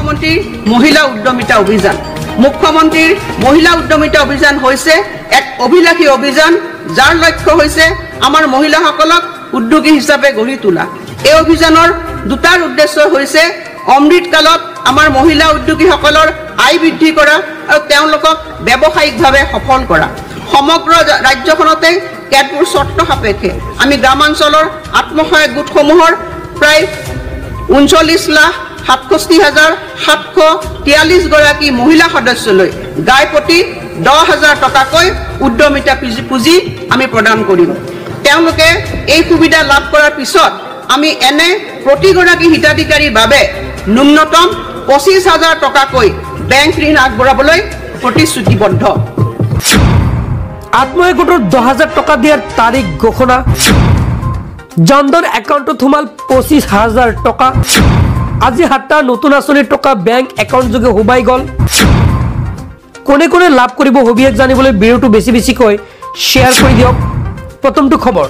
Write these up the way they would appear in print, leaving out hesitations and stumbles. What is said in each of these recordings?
মুখ্যমন্ত্ৰীৰ মহিলা উদ্যমিতা অভিযান মুখ্যমন্ত্ৰীৰ মহিলা উদ্যমিতা অভিযান হৈছে এক অভিলাষী অভিযান যাৰ লক্ষ্য হৈছে আমাৰ মহিলাসকলক উদ্যোগী হিচাপে গঢ়ি তোলা এই অভিযানৰ দুটাৰ উদ্দেশ্য হৈছে অমৃত কালত আমাৰ মহিলা উদ্যোগীসকলৰ আয় বৃদ্ধি কৰা আৰু তেওঁলোকক ব্যৱসায়িকভাৱে সফল কৰা সমগ্ৰ ৰাজ্যখনতে কেতবোৰ চৰ্ত সাপেক্ষে আমি গ্ৰামাঞ্চলৰ আত্মসহায়ক গোটসমূহৰ প্ৰায় 39,67,743 গৰাকী মহিলা সদস্যলৈ গাই প্ৰতি 10,000 টকাকৈ উদ্যমিতা পুঁজি আমি প্ৰদান কৰিম তেওঁলোকে এই সুবিধা লাভ কৰাৰ পিছত আমি এনে প্ৰতিগৰাকী হিতাধিকাৰীৰ বাবে ন্যূনতম 25,000 টকাকৈ বেংক ঋণ আগবঢ়াবলৈ প্ৰতিশ্ৰুতিবদ্ধ আত্মসহায়ক গোটৰ 10,000 টকা দিয়াৰ তাৰিখ ঘোষণা জনধন একাউণ্টত সোমাল 25,000 টকা আজি 7টা নতুন আঁচনিৰ টকা বেংক একাউণ্ট যোগে সোমাই গ'ল কোনে কোনে লাভ কৰিব হবিয়েক জানিবলৈ ভিডিঅ'টো বেছিকৈ শ্বেয়াৰ কৰি দিয়ক প্ৰথমটো খবৰ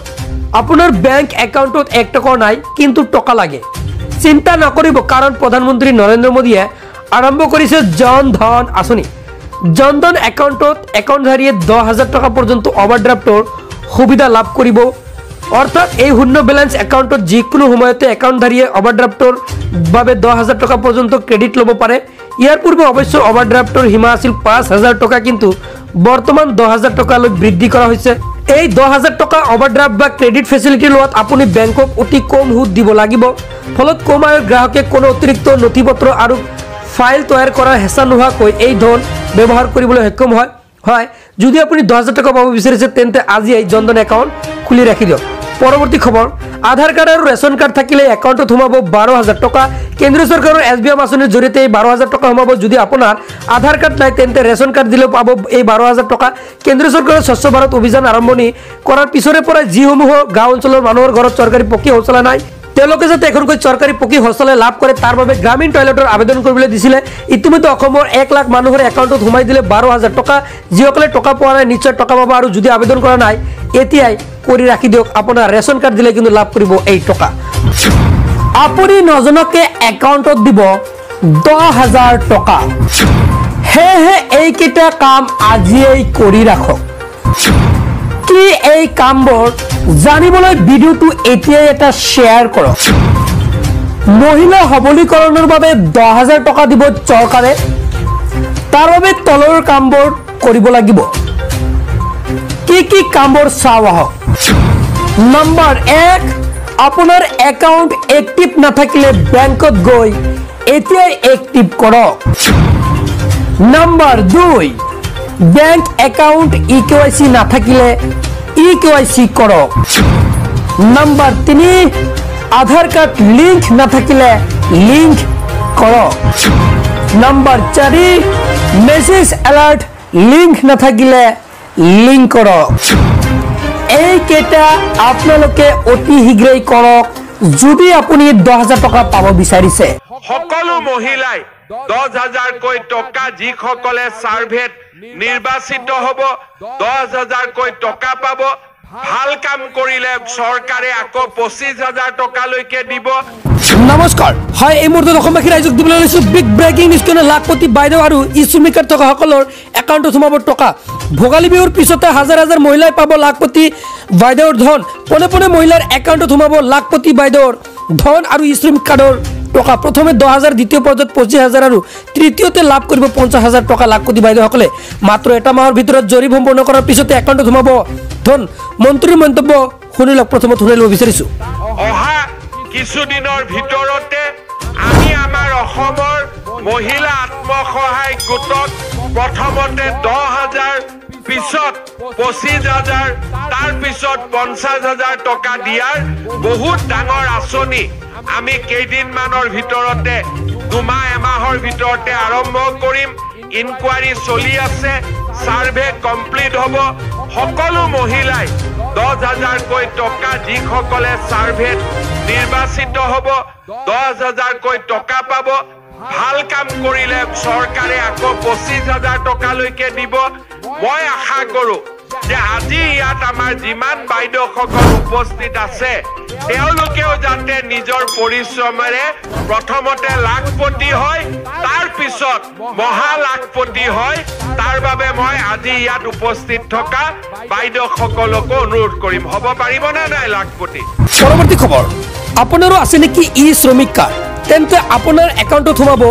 আপোনাৰ বেংক একাউণ্টত 1 টকা নাই কিন্তু টকা লাগে চিন্তা নকৰিব কাৰণ প্ৰধানমন্ত্ৰী নৰেন্দ্ৰ মোদীয়ে আৰম্ভ কৰিছে জনধন আঁচনি জনধন একাউণ্টত একাউণ্টধাৰীয়ে 10,000 টকা পৰ্যন্ত ওভাৰড্ৰাফ্টৰ সুবিধা লাভ কৰিব অৰ্থাৎ এই শূন্য বেলেন্স একাউণ্টত যিকোনো সময়তে একাউণ্টধাৰীয়ে ওভাৰড্ৰাফ্টৰ বাবে 10,000 টকা পৰ্যন্ত ক্ৰেডিট ল'ব পাৰে ইয়াৰ পূৰ্বে অৱশ্য ওভাৰড্ৰাফ্টৰ সীমা আছিল 5,000 টকা কিন্তু বৰ্তমান 10,000 টকালৈ বৃদ্ধি কৰা হৈছে এই 10,000 টকা ওভাৰড্ৰাফ্ট বা ক্ৰেডিট ফেচিলিটি লোৱাত আপুনি বেংকক অতি কম সুদ দিব লাগিব ফলত কম আয়ৰ গ্ৰাহকে কোনো অতিৰিক্ত নথিপত্ৰ আৰু ফাইল তৈয়াৰ কৰাৰ হেঁচা নোহোৱাকৈ এই ধন ব্যৱহাৰ কৰিবলৈ সক্ষম হয় যদি আপুনি 10,000 টকা পাব বিচাৰিছে তেন্তে আজি এই জনধন একাউণ্ট খুলি ৰাখি দিয়ক পৰৱৰ্তী খবৰ আধাৰ কাৰ্ড আৰু ৰেচন কাৰ্ড থাকিলে একাউণ্টত সোমাব 12,000 টকা কেন্দ্ৰীয় চৰকাৰৰ SBM আঁচনিৰ জৰিয়তে এই 12,000 টকা সোমাব যদি আপোনাৰ আধাৰ কাৰ্ড নাই তেন্তে ৰেচন কাৰ্ড দিলেও পাব এই 12,000 টকা কেন্দ্ৰীয় চৰকাৰৰ স্বচ্ছ ভাৰত অভিযান আৰম্ভণি কৰাৰ পিছৰে পৰা যিসমূহ গাঁও অঞ্চলৰ মানুহৰ ঘৰত চৰকাৰী পকী শৌচালয় নাই তেওঁলোকে যাতে এখনকৈ চৰকাৰী পকী শৌচালয় লাভ কৰে তাৰ বাবে গ্ৰামীণ টয়লেটৰ আবেদন কৰিবলৈ দিছিলে ইতিমধ্যে অসমৰ 1 লাখ মানুহৰ একাউণ্টত সোমাই দিলে 12,000 টকা যিসকলে টকা পোৱা নাই নিশ্চয় টকা পাব আৰু যদি আবেদন কৰা নাই এতিয়াই কৰি ৰাখি দিয়ক আপোনাৰ ৰেচন কাৰ্ড দিলে কিন্তু লাভ কৰিব এই টকা আপুনি নজনকে একাউণ্টত দিব 10,000 টকা সেয়েহে এইকেইটা কাম আজিয়েই কৰি ৰাখক কি এই কামবোৰ জানিবলৈ ভিডিঅ'টো এতিয়াই এটা শ্বেয়াৰ কৰক মহিলা সবলীকৰণৰ বাবে 10,000 টকা দিব চৰকাৰে তাৰ বাবে তলৰ কামবোৰ কৰিব লাগিব কি কামবোৰ চাওঁ আহক নম্বৰ 1 আপোনাৰ একাউণ্ট এক্টিভ নাথাকিলে বেংকত গৈ এতিয়াই এক্টিভ কৰক নম্বৰ 2 বেংক একাউণ্ট EKYC নাথাকিলে EKYC কৰক নম্বৰ 3 আধাৰ কাৰ্ড লিংক নাথাকিলে লিংক কৰক নম্বৰ 4 মেছেজ এলাৰ্ট লিংক নাথাকিলে লিংক কৰক এইকেইটা আপোনালোকে অতি শীঘ্ৰেই কৰক যদি আপুনি 10,000 টকা পাব বিচাৰিছে সকলো মহিলাই 10,000 কৈ টকা যিসকলে সাৰ্ভেত নিৰ্বাচিত হ'ব 10,000 কৈ টকা পাব ভাল কাম কৰিলে চৰকাৰে আকৌ 25,000 টকালৈকে দিব নমস্কাৰ হয় এই মুহূৰ্তত অসমবাসী ৰাইজক দিবলৈ লৈছো বিগ ব্ৰেকিং নিউজ কিয়নো লাখপতি বাইদেউ আৰু ইছুমি কাৰ্ড থকা সকলৰ একাউণ্টত সোমাব টকা ভোগালী বিহুৰ পিছতে হাজাৰ হাজাৰ মহিলাই পাব লাখপতি বাইদেউৰ ধন পনে পনে মহিলাৰ একাউণ্টত সোমাব লাখপতি বাইদেউৰ ধন আৰু ইছুমি কাৰ্ডৰ টকা প্ৰথমে 10,000 দ্বিতীয় পৰ্যায়ত 25,000 আৰু তৃতীয়তে লাভ কৰিব 50,000 টকা লাখপতি বাইদেউসকলে মাত্ৰ এটা মাহৰ ভিতৰত জৰীপ সম্পূৰ্ণ কৰাৰ পিছতে একাউণ্টত সোমাব ধন মন্ত্ৰীৰ মন্তব্য শুনিলক প্ৰথমত শুনাই ল'ব বিচাৰিছো অহা কিছুদিনৰ ভিতৰতে আমি আমাৰ অসমৰ মহিলা আত্মসহায়ক গোটক প্ৰথমতে 10,000 পিছত 25,000 তাৰ পিছত 50,000 টকা দিয়াৰ বহুত ডাঙৰ আঁচনি আমি কেইদিনমানৰ ভিতৰতে দুমাহ এমাহৰ ভিতৰতে আৰম্ভ কৰিম ইনকুৱাৰী চলি আছে সাৰ্ভে কমপ্লিট হ'ব সকলো মহিলাই 10,000 কৈ টকা যিসকলে সাৰ্ভেত নিৰ্বাচিত হ'ব 10,000 কৈ টকা পাব ভাল কাম কৰিলে চৰকাৰে আকৌ 25,000 টকালৈকে দিব মই আশা কৰো যে আজি ইয়াত আমাৰ যিমান বাইদেউসকল উপস্থিত আছে তেওঁলোকেও যাতে নিজৰ পৰিশ্ৰমেৰে প্ৰথমতে লাখপতি হয় ক্ষেত্ৰত মহা লাখপতি হয় তাৰ বাবে মই আজি ইয়াত উপস্থিত থকা বাইদেউসকলকো অনুৰোধ কৰিম, হ'ব পাৰিবনে নাই লাখপতি? পৰৱৰ্তী খবৰ, আপোনাৰো আছে নেকি ই শ্ৰমিক কাৰ্ড? তেন্তে আপোনাৰ একাউণ্টত সোমাব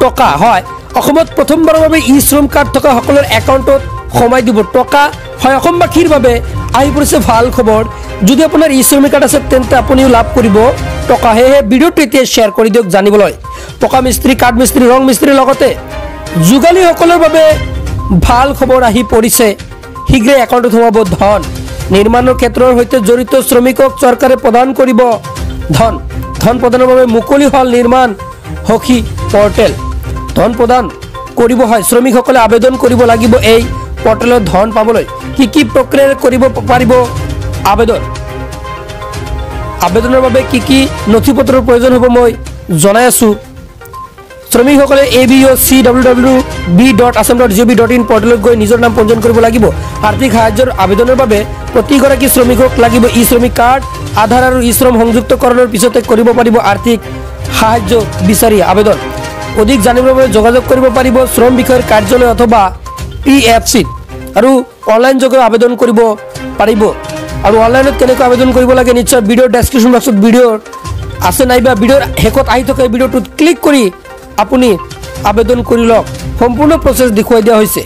টকা। হয়, অসমত প্ৰথমবাৰৰ বাবে ই শ্ৰম কাৰ্ড থকা সকলৰ একাউণ্টত সোমাই দিব টকা। হয়, অসমবাসীৰ বাবে আহি পৰিছে ভাল খবৰ। যদি আপোনাৰ ই শ্ৰমিক কাৰ্ড আছে তেন্তে আপুনিও লাভ কৰিব টকা। সেয়েহে ভিডিঅ'টো এতিয়া শ্বেয়াৰ কৰি দিয়ক জানিবলৈ। পকা মিস্ত্ৰী, কাঠ মিস্ত্ৰী, ৰং মিস্ত্ৰীৰ লগতে যোগালীসকলৰ বাবে ভাল খবৰ আহি পৰিছে। শীঘ্ৰে একাউণ্টত সোমাব ধন। নিৰ্মাণৰ ক্ষেত্ৰৰ সৈতে জড়িত শ্ৰমিকক চৰকাৰে প্ৰদান কৰিব ধন। ধন প্ৰদানৰ বাবে মুকলি হ'ল নিৰ্মাণ সখী পৰ্টেল। ধন প্ৰদান কৰিব হয়, শ্ৰমিকসকলে আবেদন কৰিব লাগিব এই পৰ্টেলত ধন পাবলৈ। কি প্ৰক্ৰিয়াৰে কৰিব পাৰিব আবেদনৰ বাবে কি নথিপত্ৰৰ প্ৰয়োজন হ'ব মই জনাই আছোঁ। শ্ৰমিকসকলে aboc.www.assam.gov.in পৰ্টেলত গৈ নিজৰ নাম পঞ্জীয়ন কৰিব লাগিব। আৰ্থিক সাহায্যৰ আবেদনৰ বাবে প্ৰতিগৰাকী শ্ৰমিকক লাগিব ই শ্ৰমিক কাৰ্ড, আধাৰ আৰু ই শ্ৰম সংযুক্তকৰণৰ পিছতে কৰিব পাৰিব আৰ্থিক সাহায্য বিচাৰি আবেদন। অধিক জানিবৰ বাবে যোগাযোগ কৰিব পাৰিব শ্ৰম বিষয়ৰ কাৰ্যালয় অথবা PFC আৰু অনলাইন যোগে আবেদন কৰিব পাৰিব। আৰু অনলাইনত কেনেকৈ আবেদন কৰিব লাগে নিশ্চয় ভিডিঅ'ৰ ডেছক্ৰিপশ্যন বক্সত ভিডিঅ'ৰ আছে, নাইবা ভিডিঅ'ৰ শেষত আহি থকা ভিডিঅ'টোত ক্লিক কৰি আপুনি আবেদন কৰি লওক। সম্পূৰ্ণ প্ৰচেছ দেখুৱাই দিয়া হৈছে।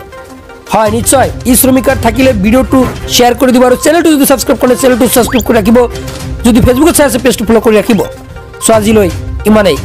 হয়, নিশ্চয় ই শ্ৰমিক কাৰ্ড থাকিলে ভিডিঅ'টো শ্বেয়াৰ কৰি দিব আৰু চেনেলটো যদি ছাবস্ক্ৰাইব কৰে চেনেলটো ছাবস্ক্ৰাইব কৰি ৰাখিব। যদি ফেচবুকত চাই আছে পেজটো ফ'ল' কৰি ৰাখিব। চ' আজিলৈ ইমানেই।